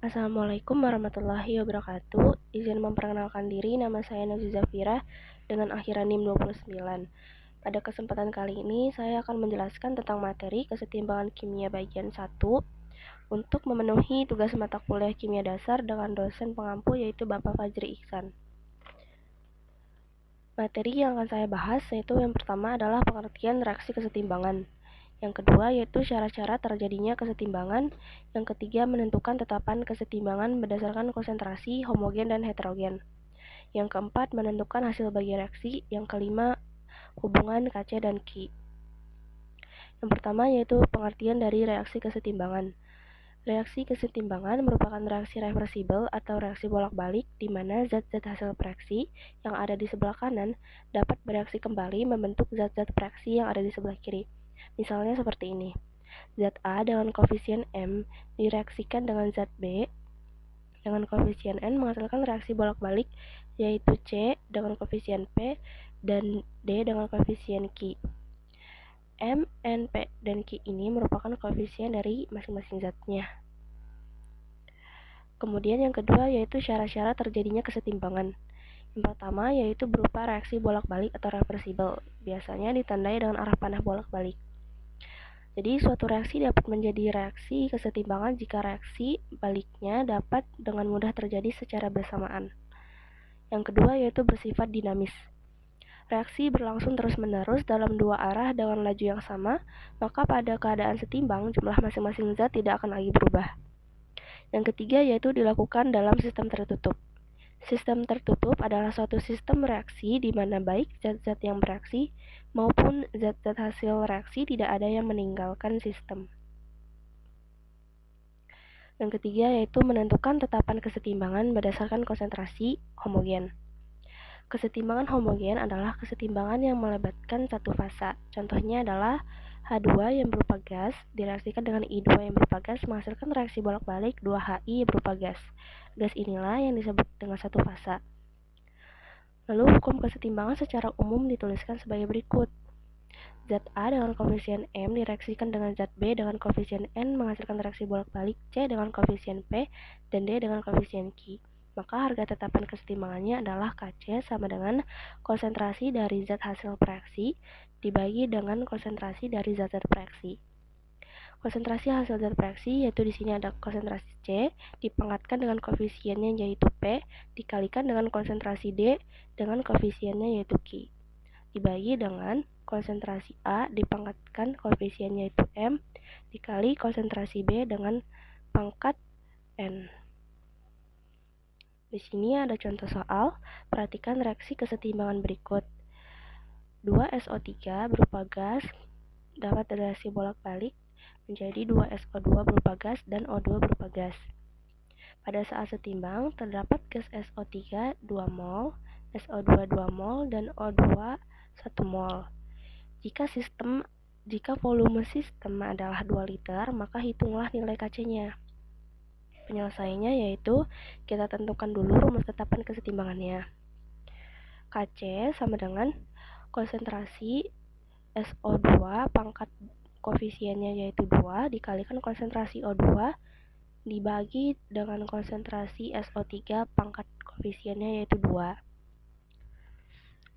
Assalamualaikum warahmatullahi wabarakatuh. Izin memperkenalkan diri, nama saya Nazwi Zafira dengan akhiran NIM 29. Pada kesempatan kali ini, saya akan menjelaskan tentang materi kesetimbangan kimia bagian 1 untuk memenuhi tugas mata kuliah kimia dasar dengan dosen pengampu yaitu Bapak Fajri Ihsan. Materi yang akan saya bahas yaitu yang pertama adalah pengertian reaksi kesetimbangan. Yang kedua yaitu syarat-syarat terjadinya kesetimbangan. Yang ketiga menentukan tetapan kesetimbangan berdasarkan konsentrasi, homogen, dan heterogen. Yang keempat menentukan hasil bagi reaksi. Yang kelima hubungan Kc dan Ki. Yang pertama yaitu pengertian dari reaksi kesetimbangan. Reaksi kesetimbangan merupakan reaksi reversibel atau reaksi bolak-balik di mana zat-zat hasil reaksi yang ada di sebelah kanan dapat bereaksi kembali membentuk zat-zat reaksi yang ada di sebelah kiri. Misalnya seperti ini. Zat A dengan koefisien M direaksikan dengan zat B dengan koefisien N menghasilkan reaksi bolak-balik yaitu C dengan koefisien P dan D dengan koefisien Q. M, N, P, dan Q ini merupakan koefisien dari masing-masing zatnya. Kemudian yang kedua yaitu syarat-syarat terjadinya kesetimbangan. Yang pertama yaitu berupa reaksi bolak-balik atau reversibel, biasanya ditandai dengan arah panah bolak-balik. Jadi suatu reaksi dapat menjadi reaksi kesetimbangan jika reaksi baliknya dapat dengan mudah terjadi secara bersamaan. Yang kedua yaitu bersifat dinamis. Reaksi berlangsung terus-menerus dalam dua arah dengan laju yang sama, maka pada keadaan setimbang jumlah masing-masing zat tidak akan lagi berubah. Yang ketiga yaitu dilakukan dalam sistem tertutup. Sistem tertutup adalah suatu sistem reaksi di mana baik zat-zat yang bereaksi maupun zat-zat hasil reaksi tidak ada yang meninggalkan sistem. Yang ketiga yaitu menentukan tetapan kesetimbangan berdasarkan konsentrasi homogen. Kesetimbangan homogen adalah kesetimbangan yang melibatkan satu fasa. Contohnya adalah H2 yang berupa gas direaksikan dengan I2 yang berupa gas menghasilkan reaksi bolak-balik 2HI berupa gas. Gas inilah yang disebut dengan satu fasa. Lalu hukum kesetimbangan secara umum dituliskan sebagai berikut. Zat A dengan koefisien M direaksikan dengan zat B dengan koefisien N menghasilkan reaksi bolak-balik C dengan koefisien P dan D dengan koefisien Q. Maka harga tetapan kesetimbangannya adalah Kc sama dengan konsentrasi dari zat hasil reaksi dibagi dengan konsentrasi dari zat-zat reaksi. Konsentrasi hasil zat reaksi yaitu di sini ada konsentrasi C dipangkatkan dengan koefisiennya yaitu P dikalikan dengan konsentrasi D dengan koefisiennya yaitu Q. Dibagi dengan konsentrasi A dipangkatkan koefisiennya yaitu M dikali konsentrasi B dengan pangkat N. Di sini ada contoh soal, perhatikan reaksi kesetimbangan berikut. 2SO3 berupa gas dapat bereaksi bolak-balik menjadi 2SO2 berupa gas dan O2 berupa gas. Pada saat setimbang, terdapat gas SO3 2 mol, SO2 2 mol, dan O2 1 mol. Jika volume sistem adalah 2 liter, maka hitunglah nilai Kc-nya. Penyelesaiannya yaitu kita tentukan dulu rumus tetapan kesetimbangannya. Kc sama dengan konsentrasi SO2 pangkat koefisiennya yaitu 2 dikalikan konsentrasi O2 dibagi dengan konsentrasi SO3 pangkat koefisiennya yaitu 2.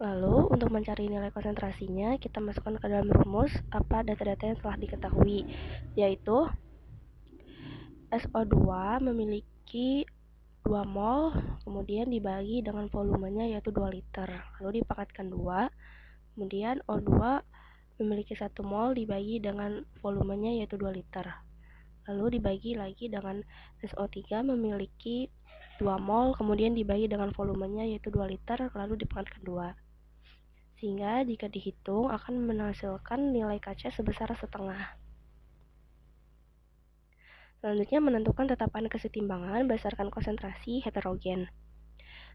Lalu untuk mencari nilai konsentrasinya kita masukkan ke dalam rumus apa data-data yang telah diketahui, yaitu SO2 memiliki 2 mol, kemudian dibagi dengan volumenya yaitu 2 liter, lalu dipangkatkan 2, kemudian O2 memiliki 1 mol dibagi dengan volumenya yaitu 2 liter, lalu dibagi lagi dengan SO3 memiliki 2 mol, kemudian dibagi dengan volumenya yaitu 2 liter, lalu dipangkatkan 2. Sehingga jika dihitung akan menghasilkan nilai Kc sebesar setengah. Selanjutnya menentukan tetapan kesetimbangan berdasarkan konsentrasi heterogen.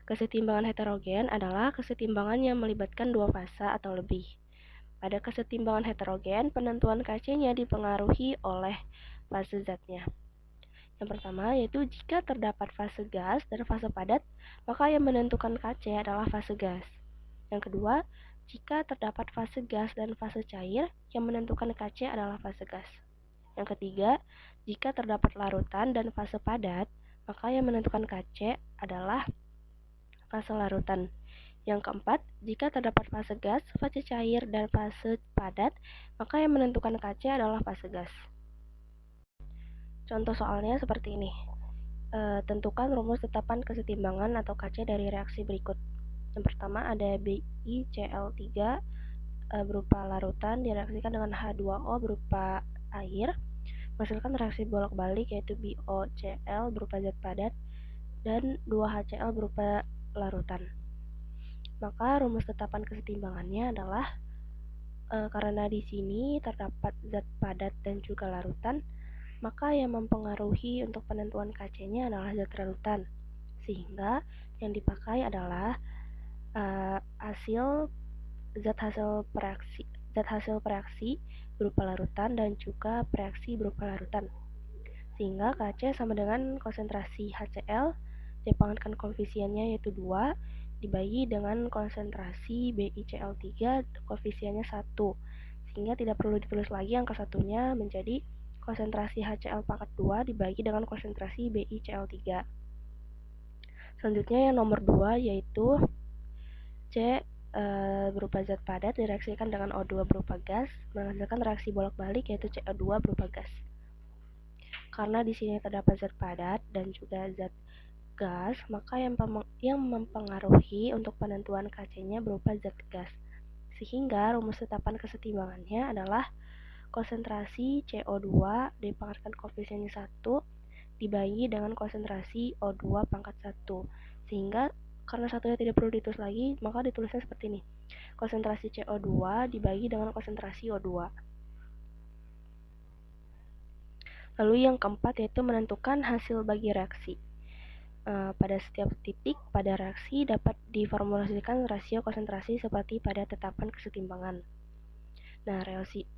Kesetimbangan heterogen adalah kesetimbangan yang melibatkan dua fasa atau lebih. Pada kesetimbangan heterogen, penentuan Kc-nya dipengaruhi oleh fase zatnya. Yang pertama yaitu jika terdapat fase gas dan fase padat, maka yang menentukan Kc adalah fase gas. Yang kedua, jika terdapat fase gas dan fase cair, yang menentukan Kc adalah fase gas. Yang ketiga, jika terdapat larutan dan fase padat, maka yang menentukan Kc adalah fase larutan. Yang keempat, jika terdapat fase gas, fase cair, dan fase padat, maka yang menentukan Kc adalah fase gas. Contoh soalnya seperti ini. Tentukan rumus tetapan kesetimbangan atau Kc dari reaksi berikut. Yang pertama ada BiCl3 berupa larutan direaksikan dengan H2O berupa air, menghasilkan reaksi bolak-balik yaitu BOCl berupa zat padat dan 2HCl berupa larutan. Maka rumus tetapan kesetimbangannya adalah karena di sini terdapat zat padat dan juga larutan, maka yang mempengaruhi untuk penentuan Kc-nya adalah zat larutan, sehingga yang dipakai adalah zat hasil reaksi berupa larutan dan juga reaksi berupa larutan, sehingga Kc sama dengan konsentrasi HCl dipangkatkan koefisiennya yaitu 2 dibagi dengan konsentrasi BiCl3 koefisiennya 1, sehingga tidak perlu ditulis lagi angka satunya menjadi konsentrasi HCl pangkat 2 dibagi dengan konsentrasi BiCl3. Selanjutnya yang nomor 2 yaitu C berupa zat padat direaksikan dengan O2 berupa gas menghasilkan reaksi bolak-balik yaitu CO2 berupa gas. Karena di sini terdapat zat padat dan juga zat gas, maka yang mempengaruhi untuk penentuan Kc-nya berupa zat gas. Sehingga rumus tetapan kesetimbangannya adalah konsentrasi CO2 dipangkatkan koefisiennya 1 dibagi dengan konsentrasi O2 pangkat 1. Sehingga karena satunya tidak perlu ditulis lagi, maka ditulisnya seperti ini. Konsentrasi CO2 dibagi dengan konsentrasi O2. Lalu yang keempat yaitu menentukan hasil bagi reaksi. Pada setiap titik pada reaksi dapat diformulasikan rasio konsentrasi seperti pada tetapan kesetimbangan. Nah,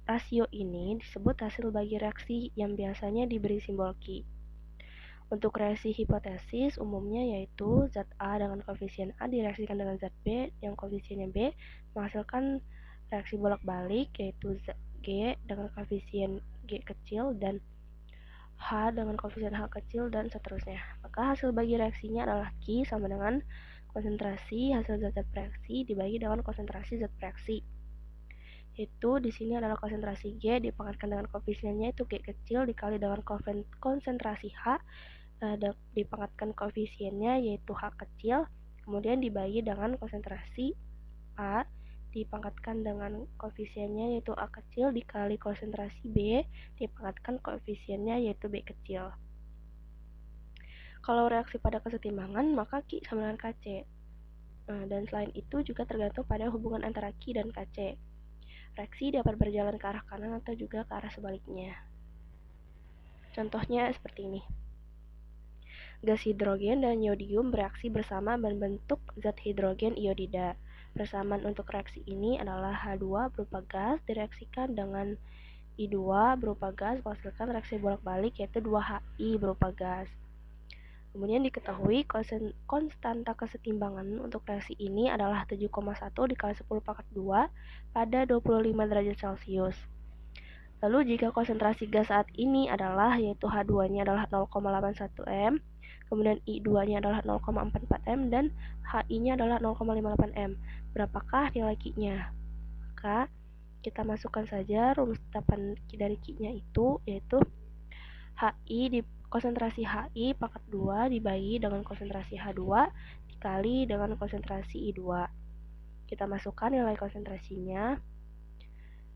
rasio ini disebut hasil bagi reaksi yang biasanya diberi simbol Ki. Untuk reaksi hipotesis umumnya yaitu zat A dengan koefisien A direaksikan dengan zat B yang koefisiennya B menghasilkan reaksi bolak-balik yaitu zat G dengan koefisien G kecil dan H dengan koefisien H kecil dan seterusnya. Maka hasil bagi reaksinya adalah Q sama dengan konsentrasi hasil zat reaksi dibagi dengan konsentrasi zat reaksi. Itu di sini adalah konsentrasi G dipangkatkan dengan koefisiennya itu G kecil dikali dengan konsentrasi H dipangkatkan koefisiennya yaitu H kecil, kemudian dibagi dengan konsentrasi A dipangkatkan dengan koefisiennya yaitu A kecil dikali konsentrasi B dipangkatkan koefisiennya yaitu B kecil. Kalau reaksi pada kesetimbangan maka Ki sama dengan Kc. Dan selain itu juga tergantung pada hubungan antara Ki dan Kc. Reaksi dapat berjalan ke arah kanan atau juga ke arah sebaliknya. Contohnya seperti ini. Gas hidrogen dan yodium bereaksi bersama membentuk zat hidrogen iodida. Persamaan untuk reaksi ini adalah H2 berupa gas direaksikan dengan I2 berupa gas menghasilkan reaksi bolak-balik yaitu 2HI berupa gas. Kemudian diketahui konstanta kesetimbangan untuk reaksi ini adalah 7,1 dikali 10 pangkat 2 pada 25 derajat Celcius. Lalu jika konsentrasi gas saat ini adalah yaitu H2-nya adalah 0,81 m, kemudian I2-nya adalah 0,44 m dan HI-nya adalah 0,58 m. Berapakah nilai Q-nya? Maka kita masukkan saja rumus tetapan dari Q-nya itu yaitu konsentrasi HI pangkat 2 dibagi dengan konsentrasi H2 dikali dengan konsentrasi I2. Kita masukkan nilai konsentrasinya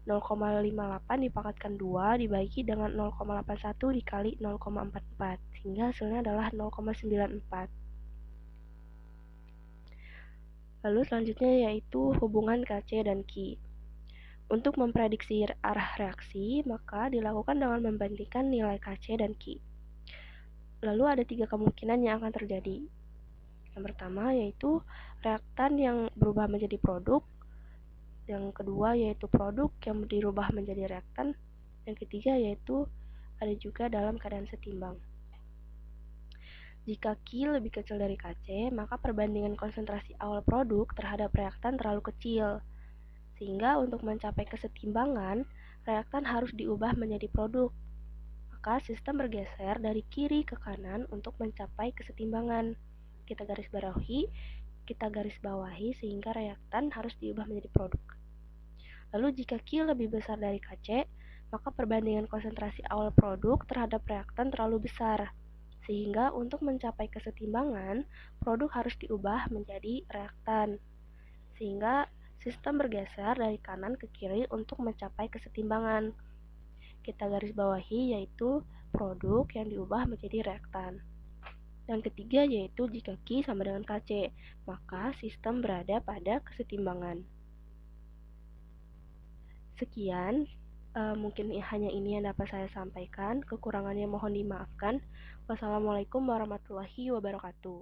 0,58 dipangkatkan 2 dibagi dengan 0,81 dikali 0,44 sehingga hasilnya adalah 0,94. Lalu selanjutnya yaitu hubungan Kc dan Ki. Untuk memprediksi arah reaksi maka dilakukan dengan membandingkan nilai Kc dan Ki. Lalu ada 3 kemungkinan yang akan terjadi. Yang pertama yaitu reaktan yang berubah menjadi produk. Yang kedua yaitu produk yang dirubah menjadi reaktan. Yang ketiga yaitu ada juga dalam keadaan setimbang. Jika Q lebih kecil dari Kc, maka perbandingan konsentrasi awal produk terhadap reaktan terlalu kecil. Sehingga untuk mencapai kesetimbangan, reaktan harus diubah menjadi produk. maka sistem bergeser dari kiri ke kanan untuk mencapai kesetimbangan. Kita garis bawahi sehingga reaktan harus diubah menjadi produk. Lalu jika Q lebih besar dari Kc, maka perbandingan konsentrasi awal produk terhadap reaktan terlalu besar, sehingga untuk mencapai kesetimbangan, produk harus diubah menjadi reaktan. Sehingga sistem bergeser dari kanan ke kiri untuk mencapai kesetimbangan. Kita garis bawahi yaitu produk yang diubah menjadi reaktan. Yang ketiga yaitu jika Q sama dengan Kc, maka sistem berada pada kesetimbangan. Sekian, mungkin hanya ini yang dapat saya sampaikan. Kekurangannya mohon dimaafkan. Wassalamualaikum warahmatullahi wabarakatuh.